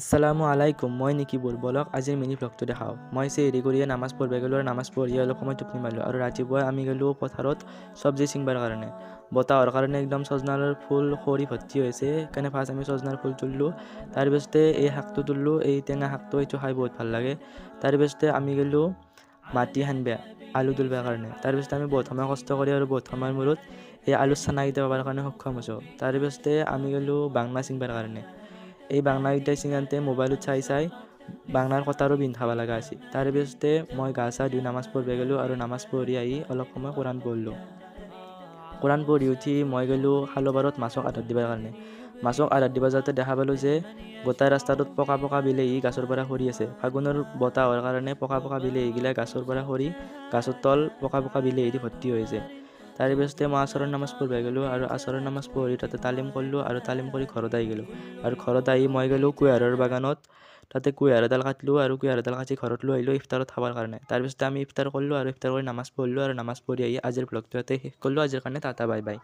আসসালামু আলাইকুম, মই নিকিবুল। বলক আজিৰ মিনি ভ্লগটো দেখাওঁ। মই চেহৰি কৰিয়ে নামাজ পঢ়িব গ'লোঁ আৰু নামাজ পঢ়ি অলপ সময় টোপনি মাৰিলোঁ আৰু ৰাতিপুৱাই আমি গ'লোঁ পথাৰত চব্জি ছিঙিবৰ কাৰণে। বতাহৰ কাৰণে একদম ছজনাৰ ফুল সৰি ভৰ্তি হৈছে, সেইকাৰণে ফাৰ্ষ্ট আমি ছজনাৰ ফুল তুলিলোঁ। তাৰপিছতে এই শাকটো তুলিলোঁ, এই টেঙা শাকটো, এইটো খাই বহুত ভাল লাগে। তাৰপিছতে আমি গ'লোঁ মাটি খান্দিব, আলু তুলিবৰ কাৰণে। তাৰপিছতে আমি বহুত সময় কষ্ট কৰি আৰু বহুত সময়ৰ মূৰত এই আলুৰ চানাকেইটা পাবৰ কাৰণে সক্ষম হৈছোঁ। তাৰপিছতে আমি গ'লোঁ বাংনা ছিঙিবৰ কাৰণে। এই বাংনাকেইটা ছিঙাতে মোবাইলত চাই বাংনাৰ কটাৰো বিন্ধ খাব লগা আছিল। তাৰপিছতে মই গা চা ধুই নামাজ পঢ়িব গ'লোঁ আৰু নামাজ পঢ়ি আহি অলপ সময় কোৰাণ পঢ়িলোঁ। কোৰাণ পঢ়ি উঠি মই গ'লোঁ খালবাৰত মাছক আধাৰ দিবৰ কাৰণে। মাছক আধাৰ দিব যাওঁতে দেখা পালোঁ যে গোটেই ৰাস্তাটোত পকা পকা বিলাহী গছৰ পৰা সৰি আছে। ফাগুনৰ বতাহ হোৱাৰ কাৰণে পকা পকা বিলাহীগিলা গছৰ পৰা সৰি গছৰ তল পকা পকা বিলাহী দি ভৰ্তি হৈ আছে। তাৰপিছতে মই আচৰৰ নামাজ পঢ়িব গ'লোঁ আৰু আচৰৰ নামাজ পঢ়ি তাতে তালিম কৰিলোঁ আৰু তালিম কৰি ঘৰত আহি গ'লোঁ। আৰু ঘৰত আহি মই গ'লোঁ কুঁহিয়াৰৰ বাগানত, তাতে কুঁহিয়াৰ এডাল কাটিলোঁ আৰু কুঁহিয়াৰ এডাল কাটি ঘৰত লৈ আহিলোঁ ইফতাৰত খাবৰ কাৰণে। তাৰপিছতে আমি ইফতাৰ কৰিলোঁ আৰু ইফতাৰ কৰি নামাজ পঢ়িলোঁ আৰু নামাজ পঢ়ি আহি আজিৰ ভ্লগটো ইয়াতে শেষ কৰিলোঁ। আজিৰ কাৰণে টাটা বাই বাই।